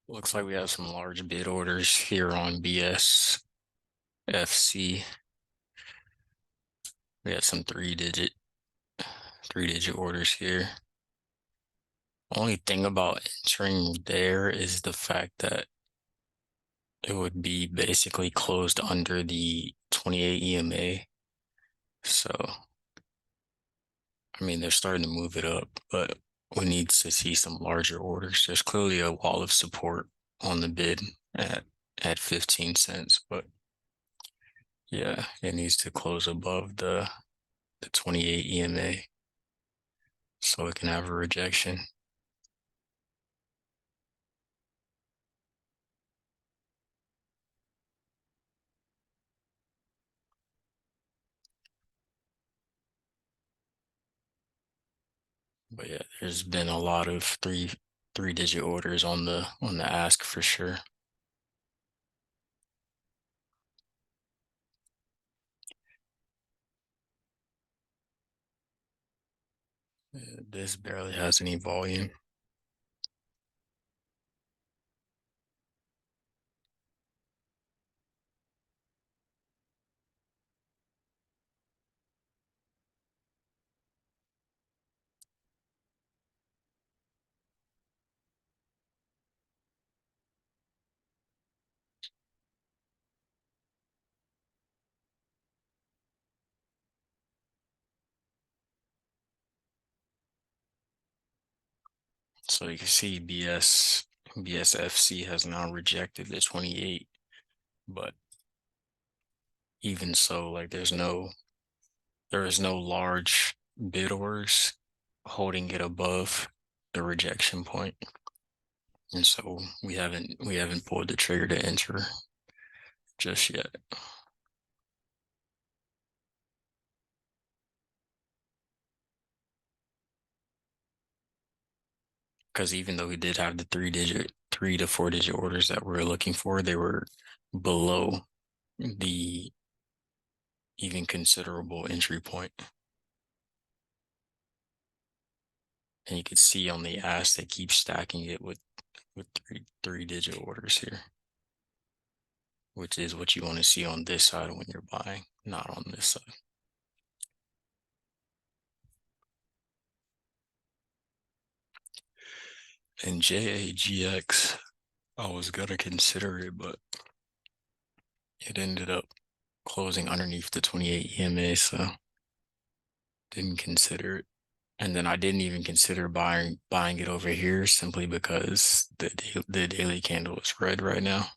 Looks like we have some large bid orders here on BSFC. We have some three digit orders here. Only thing about entering there is the fact that it would be basically closed under the 28 EMA. So, I mean, they're starting to move it up, but we need to see some larger orders. There's clearly a wall of support on the bid at at 15 cents, but yeah, it needs to close above the 28 EMA so it can have a rejection. But yeah, there's been a lot of three digit orders on the ask for sure. This barely has any volume. So you can see BSFC has now rejected the 28, but even so, like there is no large bid orders holding it above the rejection point. And so we haven't pulled the trigger to enter just yet. Because even though we did have the three to four digit orders that we are looking for, they were below the even considerable entry point. And you can see on the ask they keep stacking it with three digit orders here, which is what you want to see on this side when you're buying, not on this side. And JAGX, I was gonna consider it, but it ended up closing underneath the 28 EMA, so didn't consider it. And then I didn't even consider buying it over here simply because the daily candle is red right now.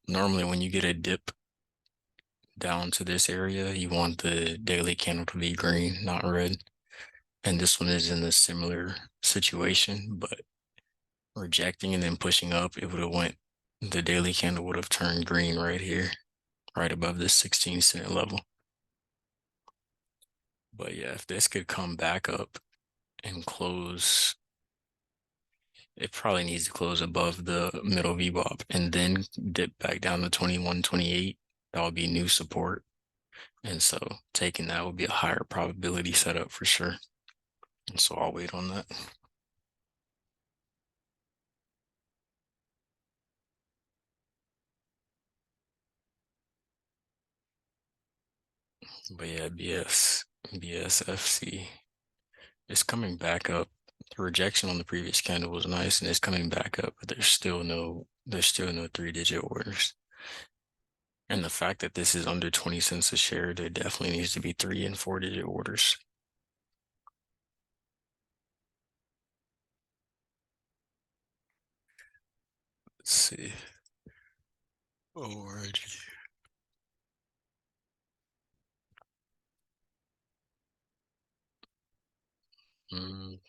Normally, when you get a dip down to this area, you want the daily candle to be green, not red. And this one is in a similar situation, but rejecting and then pushing up, it would have went, the daily candle would have turned green right here, right above this 16-cent level. But yeah, if this could come back up and close, it probably needs to close above the middle VWAP and then dip back down to 21.28. That would be new support. And so taking that would be a higher probability setup for sure. And so I'll wait on that. But yeah, BSFC is coming back up. The rejection on the previous candle was nice and it's coming back up, but there's still no three-digit orders. And the fact that this is under 20 cents a share, there definitely needs to be three and four-digit orders. Let's see. Alrighty.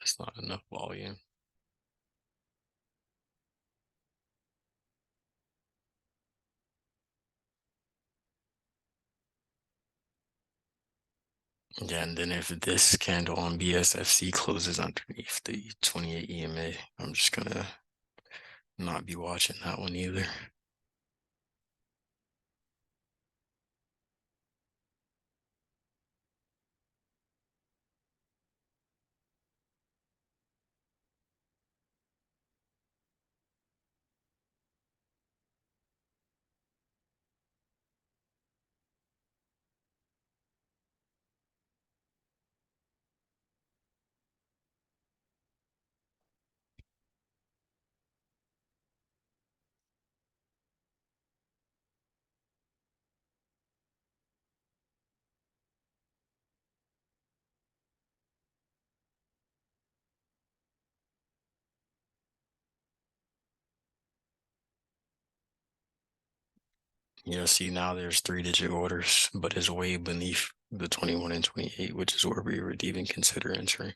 That's not enough volume. Yeah, and then if this candle on BSFC closes underneath the 28 EMA, I'm just gonna not be watching that one either. Yeah, see now there's three-digit orders, but it's way beneath the 21 and 28, which is where we would even consider entering.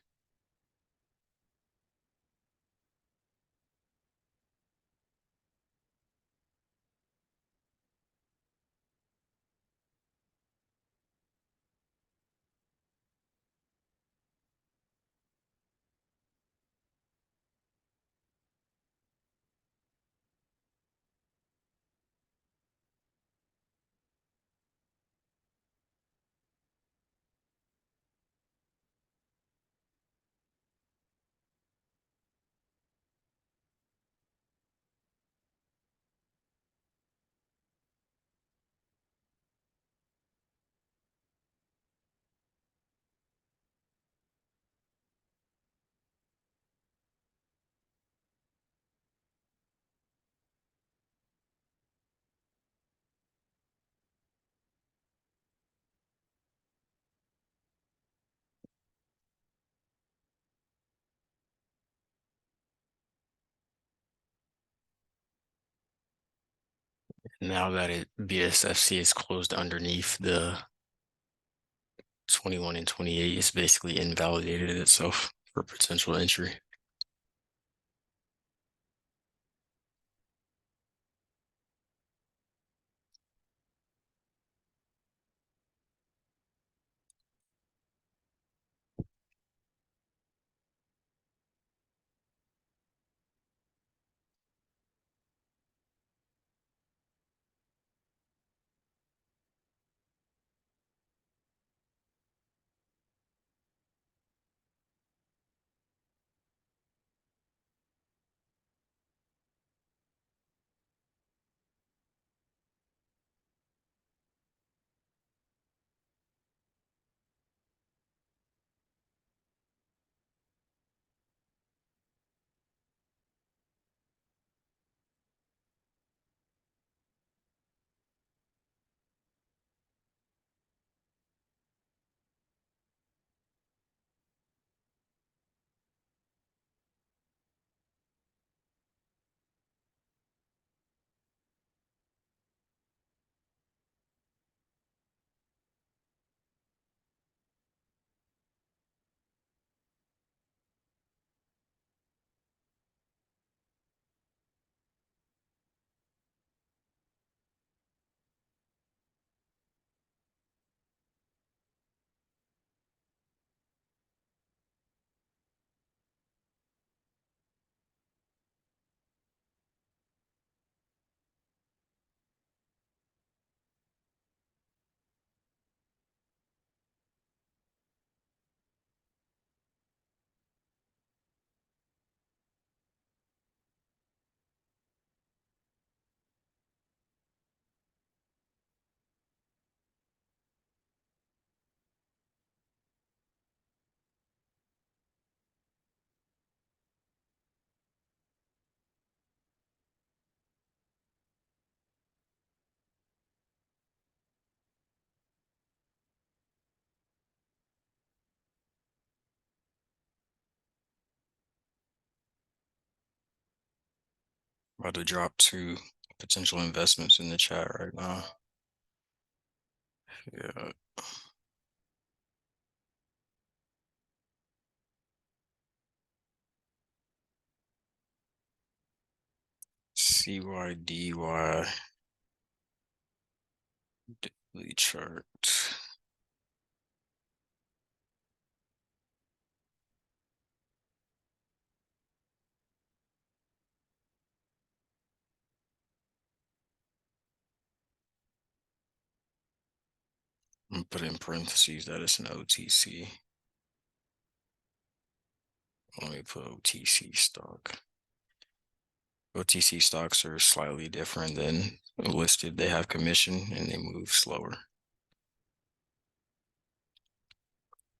Now that BSFC is closed underneath the 21 and 28, it's basically invalidated itself for potential entry. About to drop two potential investments in the chat right now. Yeah. CYDY daily chart. I'm gonna put in parentheses that it's an OTC. Let me put OTC stock. OTC stocks are slightly different than listed. They have commission and they move slower.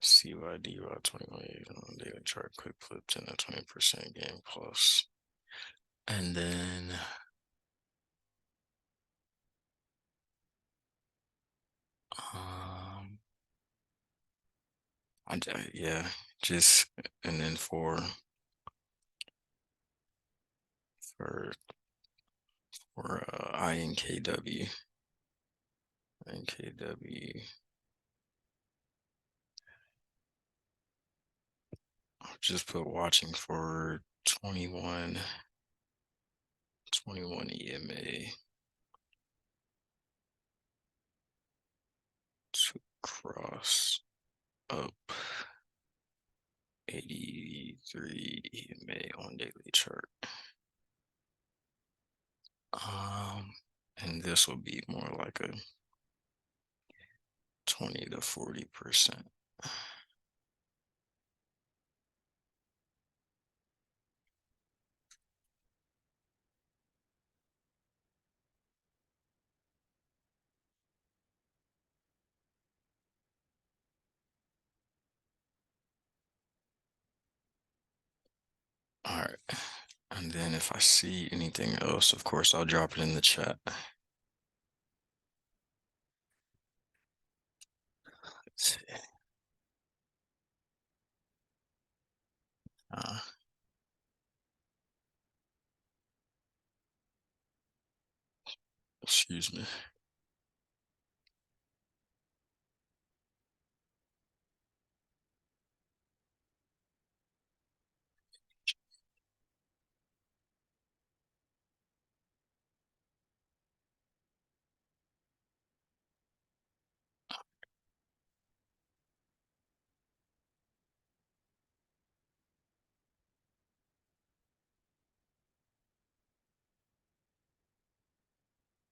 CYDY 28 on daily chart, quick flip 10 to 20% gain plus. And then um yeah, just and then for INKW, NKW. I'll just put watching for 21 EMA to cross up 83 EMA on daily chart. And this will be more like a 20 to 40%. All right. And then if I see anything else, of course, I'll drop it in the chat. Let's see. Uh, Excuse me.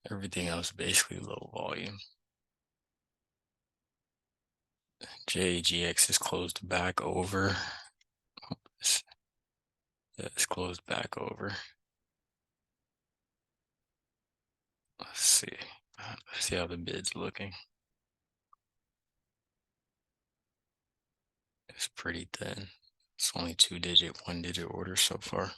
Everything else basically low volume. JAGX is closed back over. It's closed back over. Let's see. Let's see how the bid's looking. It's pretty thin. It's only 2-digit, 1-digit orders so far.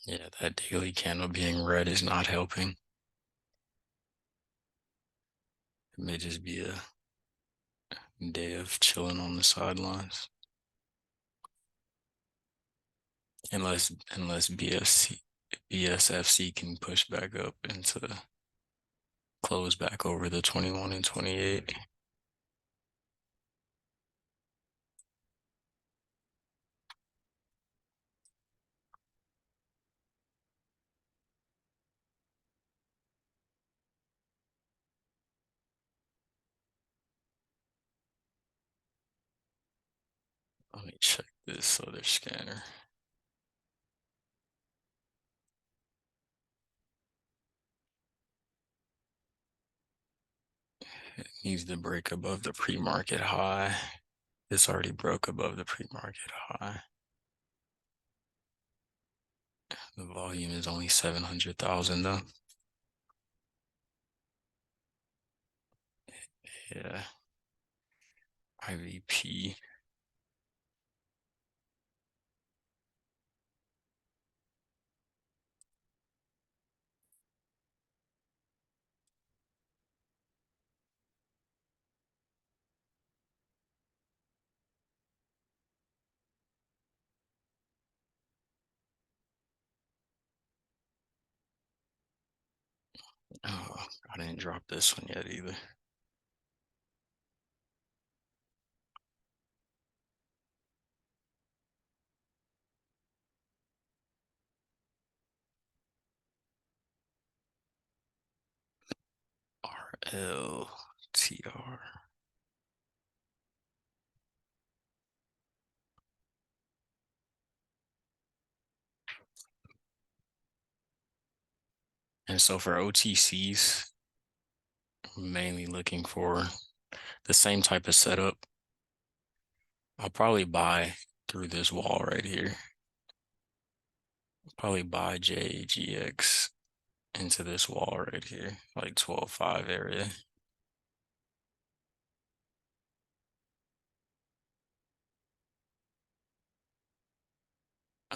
Yeah, that daily candle being red is not helping. It may just be a day of chilling on the sidelines. Unless BSFC can push back up into close back over the 21 and 28. Let me check this other scanner. It needs to break above the pre-market high. It's already broke above the pre-market high. The volume is only 700,000 though. Yeah. IVP. Oh, I didn't drop this one yet either. RLTR. And so for OTCs, I'm mainly looking for the same type of setup. I'll probably buy through this wall right here. Probably buy JGX into this wall right here, like 12.5 area.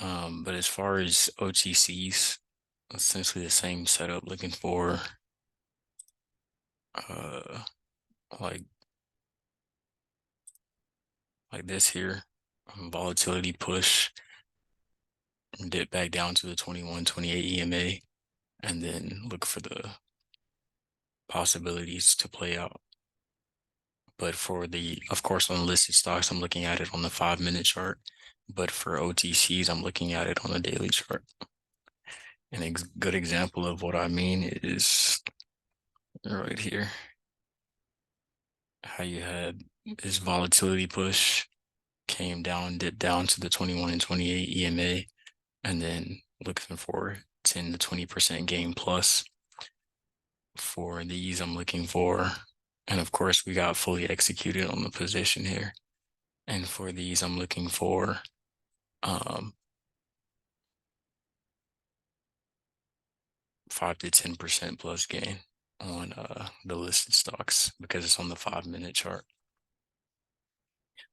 But as far as OTCs, essentially the same setup, looking for uh like this here, volatility push dip back down to the 21, 28 EMA, and then look for the possibilities to play out. But for the, of course, on listed stocks, I'm looking at it on the 5-minute chart. But for OTCs, I'm looking at it on the daily chart. And a good example of what I mean is right here. How you had this volatility push, came down, dipped down to the 21 and 28 EMA, and then looking for 10 to 20% gain plus. For these, I'm looking for, and of course, we got fully executed on the position here. And for these, I'm looking for 5 to 10% plus gain on the listed stocks because it's on the 5-minute chart.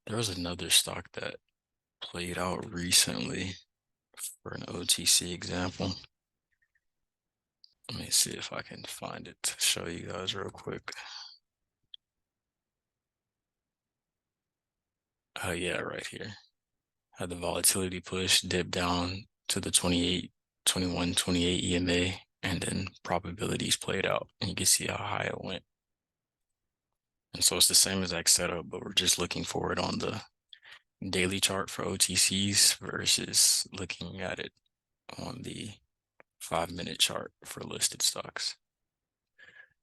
There was another stock that played out recently for an OTC example. Let me see if I can find it to show you guys real quick. Oh yeah, right here. Had the volatility push, dip down to the 28, 21, 28 EMA, and then probabilities played out. And you can see how high it went. And so it's the same exact setup, but we're just looking for it on the daily chart for OTCs versus looking at it on the 5-minute chart for listed stocks.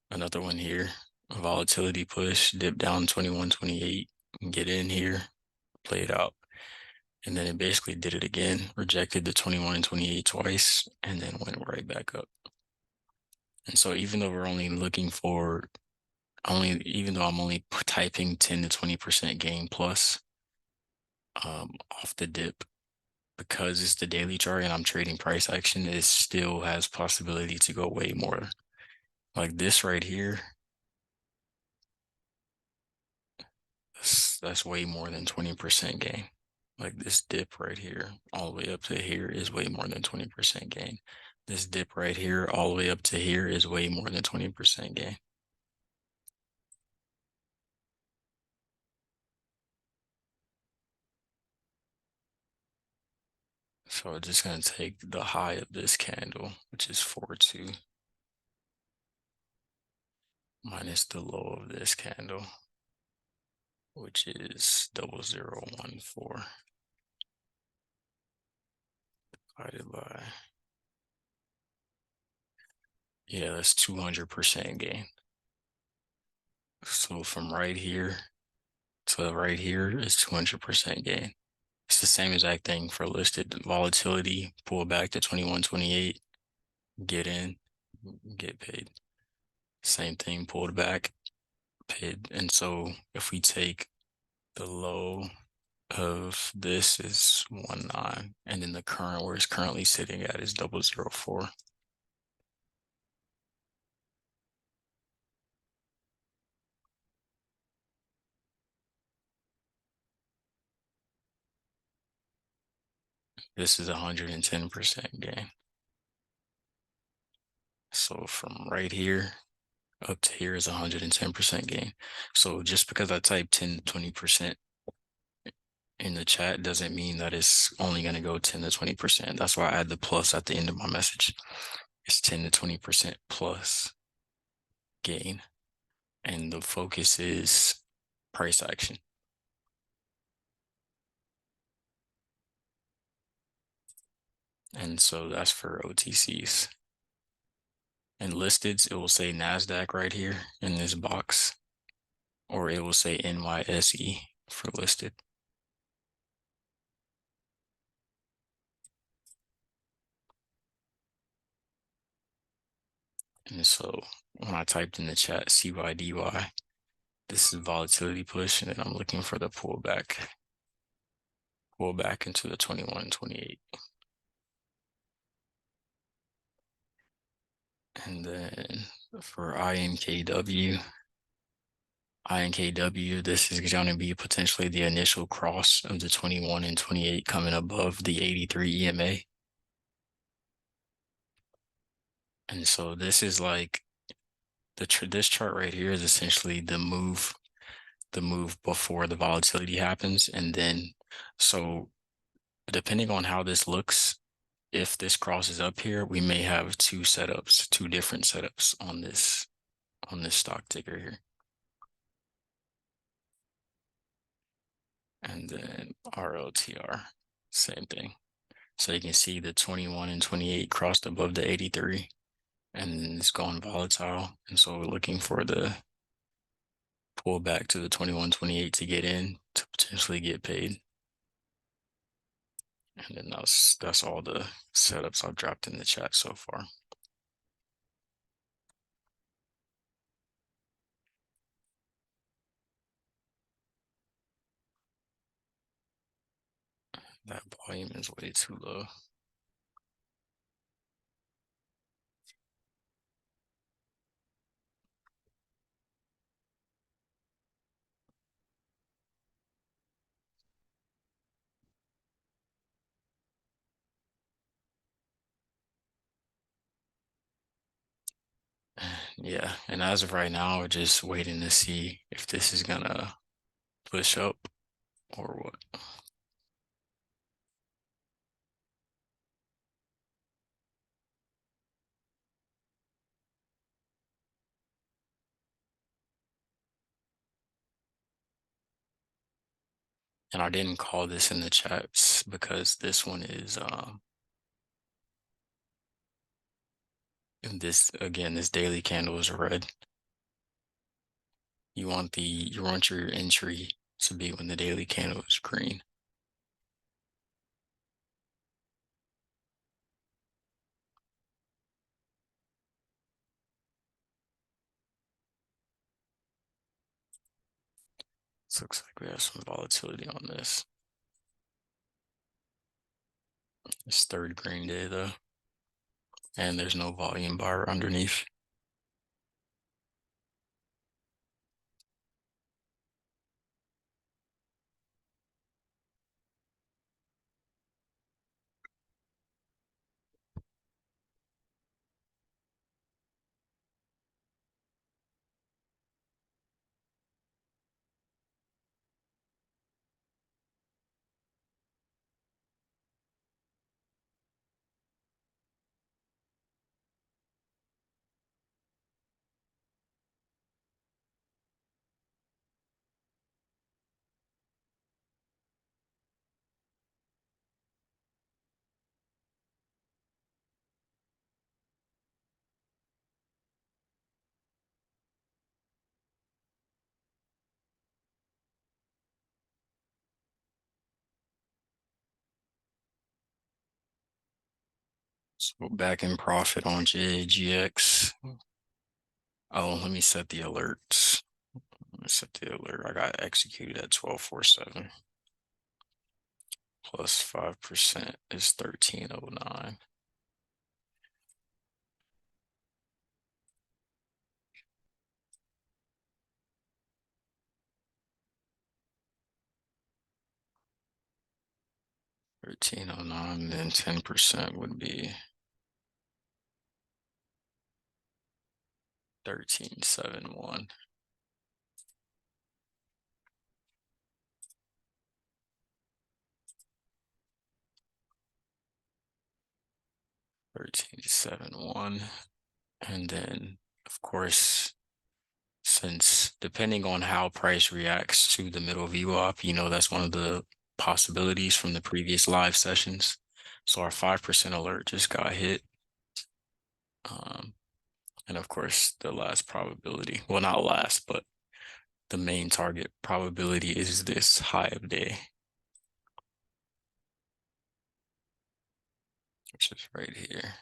Another one here, a volatility push, dip down 21, 28, get in here, play it out. And then it basically did it again, rejected the 21 and 28 twice, and then went right back up. And so even though we're only looking for even though I'm only typing 10 to 20% gain plus off the dip, because it's the daily chart and I'm trading price action, it still has possibility to go way more. Like this right here, that's way more than 20% gain. Like this dip right here, all the way up to here is way more than 20% gain. This dip right here, all the way up to here is way more than 20% gain. So I'm just going to take the high of this candle, which is 4.2, minus the low of this candle, which is 0014, divided by, yeah, that's 200% gain. So from right here to right here is 200% gain. It's the same exact thing for listed volatility, pull back to 21, 28, get in, get paid. Same thing, pulled back, paid. And so if we take the low of this is 1.9, and then the current where it's currently sitting at is 0.004. This is 110% gain. So from right here up to here is 110% gain. So just because I type 10 to 20% in the chat doesn't mean that it's only going to go 10 to 20%. That's why I add the plus at the end of my message. It's 10 to 20% plus gain. And the focus is price action. And so that's for OTCs. And listeds, it will say NASDAQ right here in this box, or it will say NYSE for listed. And so when I typed in the chat CYDY, this is volatility push, and then I'm looking for the pullback into the 21 and 28. And then for INKW, this is going to be potentially the initial cross of the 21 and 28 coming above the 83 EMA. And so this is like this chart right here is essentially the move before the volatility happens. And then, so depending on how this looks, if this crosses up here, we may have two setups, two different setups on this stock ticker here. And then RLTR, same thing. So you can see the 21 and 28 crossed above the 83 and it's gone volatile. And so we're looking for the pull back to the 21, 28 to get in to potentially get paid. And then that's all the setups I've dropped in the chat so far. That volume is way too low. Yeah, and as of right now, we're just waiting to see if this is gonna push up or what. And I didn't call this in the chats because this one is this again, this daily candle is red. You want your entry to be when the daily candle is green. This looks like we have some volatility on this. It's third green day though. And there's no volume bar underneath. So back in profit on JAGX. Oh, let me set the alerts. Let me set the alert. I got executed at 12.47. Plus 5% is 13.09. $13.09, then 10% would be 13.71. $13.71. And then of course, since depending on how price reacts to the middle VWAP, that's one of the possibilities from the previous live sessions. So our 5% alert just got hit. And of course, the last probability, well, not last, but the main target probability is this high of day, which is right here.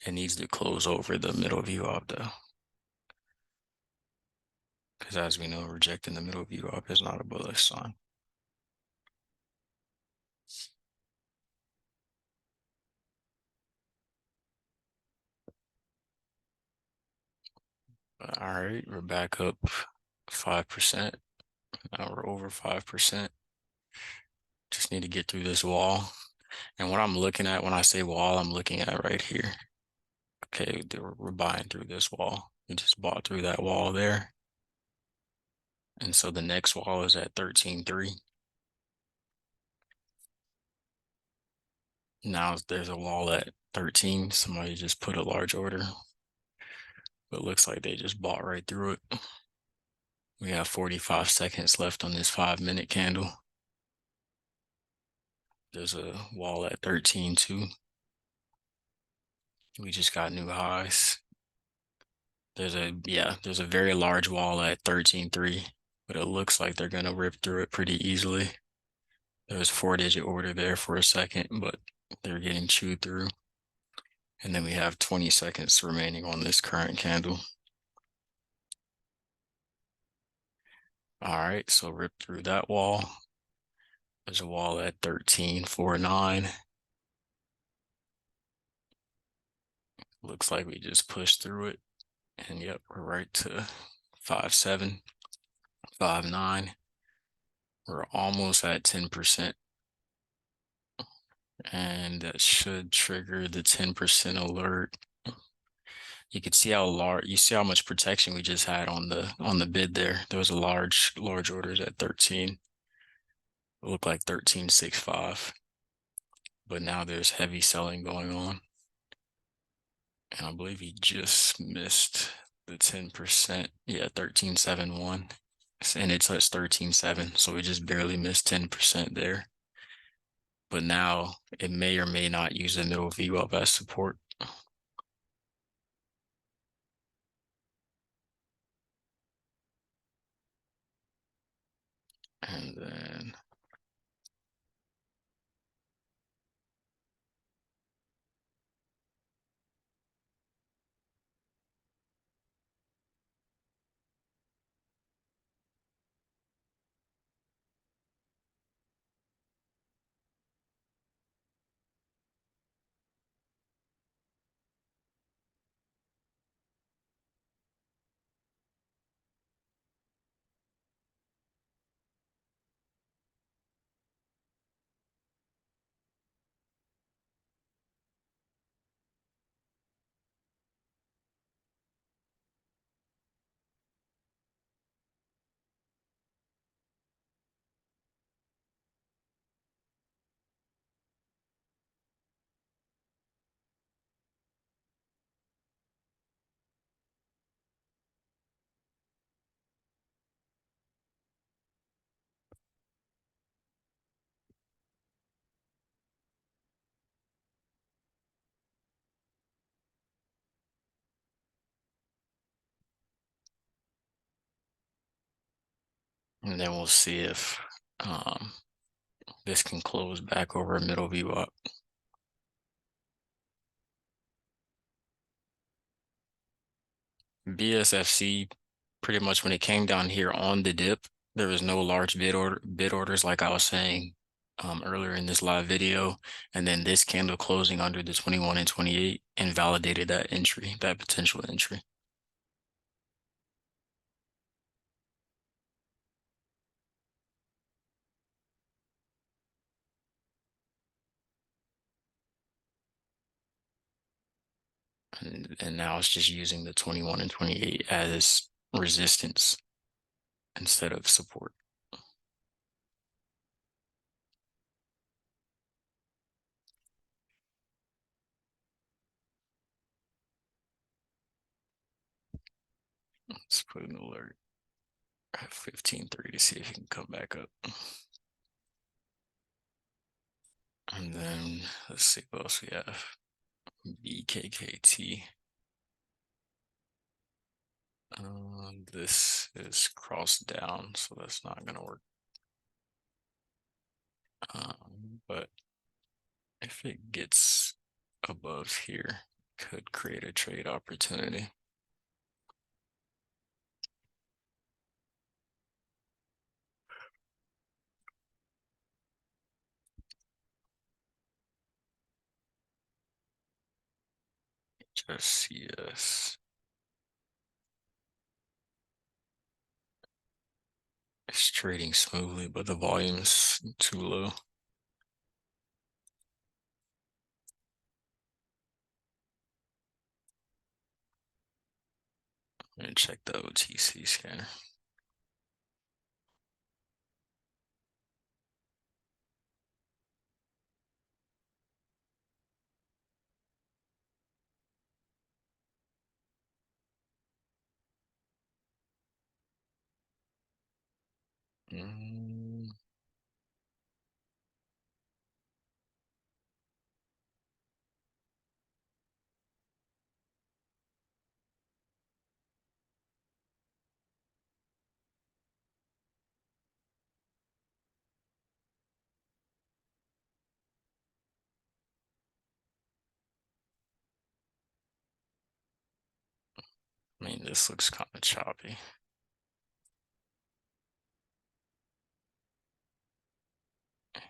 It needs to close over the middle VWAP though. Because as we know, rejecting the middle VWAP is not a bullish sign. But all right, we're back up 5%. Now we're over 5%. Just need to get through this wall. And what I'm looking at when I say wall, I'm looking at right here. Okay, we're buying through this wall. We just bought through that wall there. And so the next wall is at 13.3. Now there's a wall at 13. Somebody just put a large order, but it looks like they just bought right through it. We have 45 seconds left on this 5-minute candle. There's a wall at 13 too. We just got new highs. There's a very large wall at 13.3, but it looks like they're gonna rip through it pretty easily. There's 4-digit order there for a second, but they're getting chewed through. And then we have 20 seconds remaining on this current candle. All right, so rip through that wall. There's a wall at 13.49. Looks like we just pushed through it. And yep, we're right to 5.7, 5.9. We're almost at 10%. And that should trigger the 10% alert. You can see how large, you see how much protection we just had on the bid there. There was a large orders at 13. It looked like 13.65. But now there's heavy selling going on. And I believe he just missed the 10%. Yeah, 13.71. And it touched 13.7. So we just barely missed 10% there. But now it may or may not use the middle VWAP as support. And then we'll see if this can close back over a middle VWAP. BSFC, pretty much when it came down here on the dip, there was no large bid orders like I was saying earlier in this live video. And then this candle closing under the 21 and 28 invalidated that entry, that potential entry. And now it's just using the 21 and 28 as resistance instead of support. Let's put an alert at 15.3 to see if he can come back up. And then let's see what else we have. BKKT. This is crossed down, so that's not gonna work. But if it gets above here, could create a trade opportunity. Just CS. It's trading smoothly, but the volume's too low. And check the OTC scanner. Mm, I mean, this looks kind of choppy.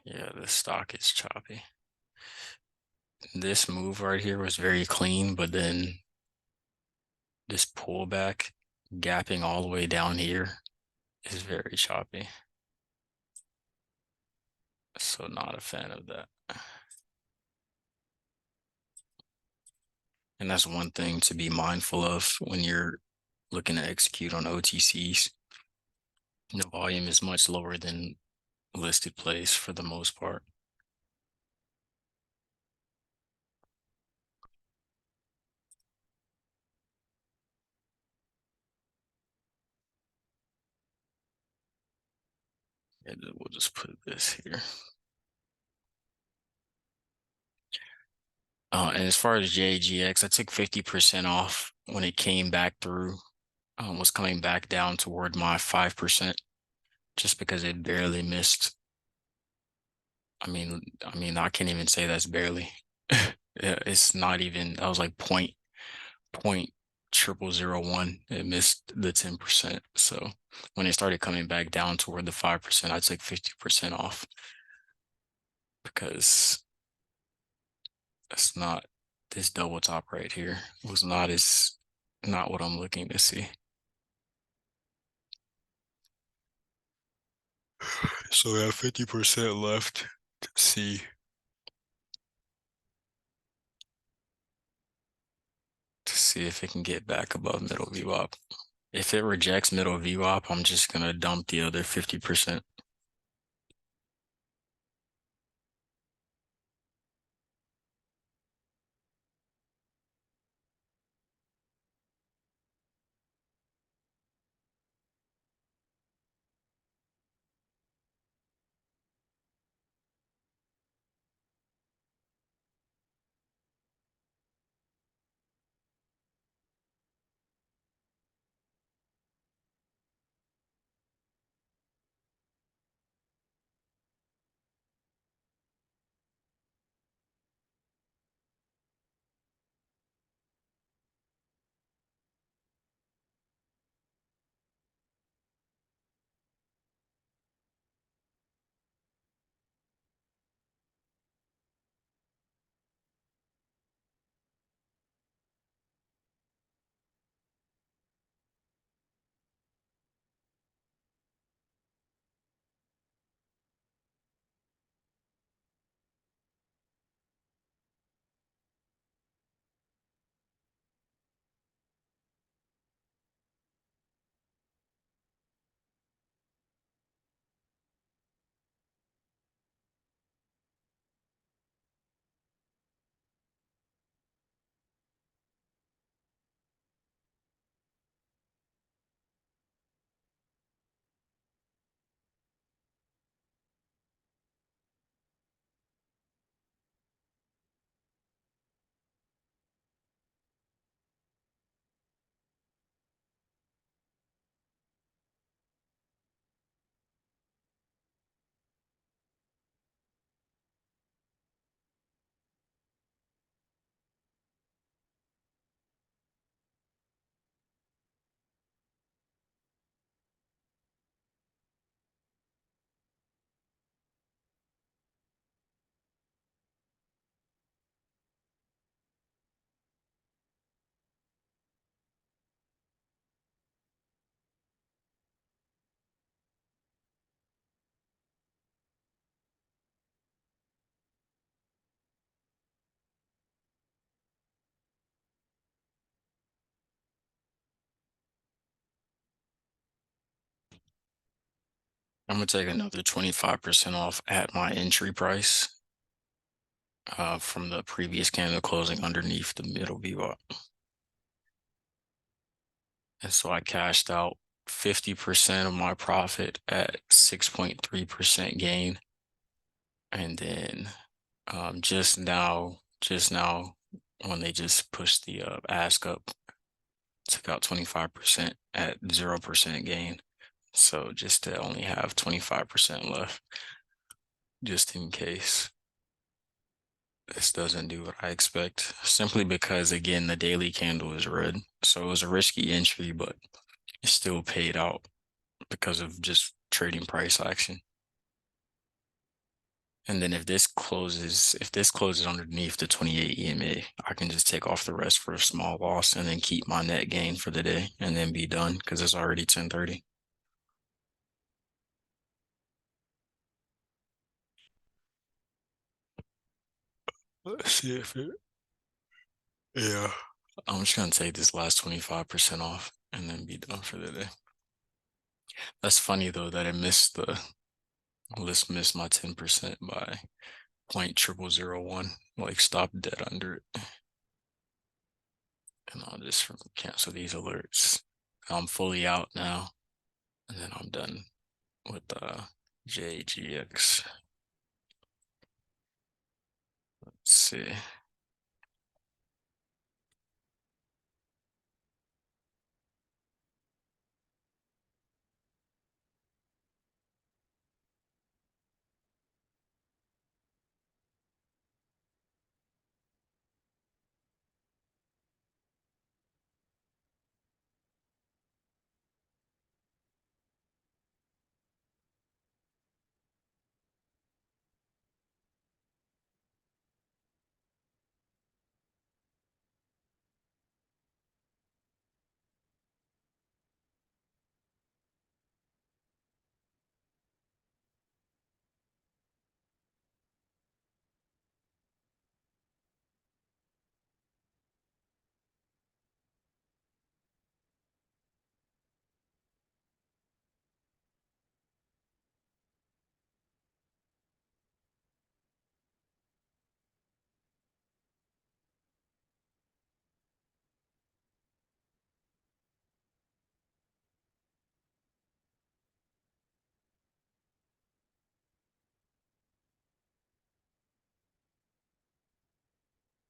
Yeah, this stock is choppy. This move right here was very clean, but then this pullback, gapping all the way down here, is very choppy. So not a fan of that. And that's one thing to be mindful of when you're looking to execute on OTCs. The volume is much lower than listed plays for the most part. And then we'll just put this here. And as far as JAGX, I took 50% off when it came back through, was coming back down toward my 5%, just because it barely missed. I can't even say that's barely. Yeah, it's not even, I was like point 0001. It missed the 10%. So when it started coming back down toward the 5%, I took 50% off because that's not this double top right here was not what I'm looking to see. So we have 50% left to see if it can get back above middle VWAP. If it rejects middle VWAP, I'm just gonna dump the other 50%. I'm gonna take another 25% off at my entry price from the previous candle closing underneath the middle VWAP. And so I cashed out 50% of my profit at 6.3% gain. And then just now when they just pushed the ask up, took out 25% at 0% gain. So just to only have 25% left, just in case this doesn't do what I expect. Simply because again, the daily candle is red. So it was a risky entry, but it still paid out because of just trading price action. And then if this closes underneath the 28 EMA, I can just take off the rest for a small loss and then keep my net gain for the day and then be done because it's already 10:30. Let's see if it, yeah. I'm just gonna take this last 25% off and then be done for the day. That's funny though that it missed the list missed my 10% by 0.0001, like stop dead under it. And I'll just cancel these alerts. I'm fully out now, and then I'm done with JAGX. Let's see.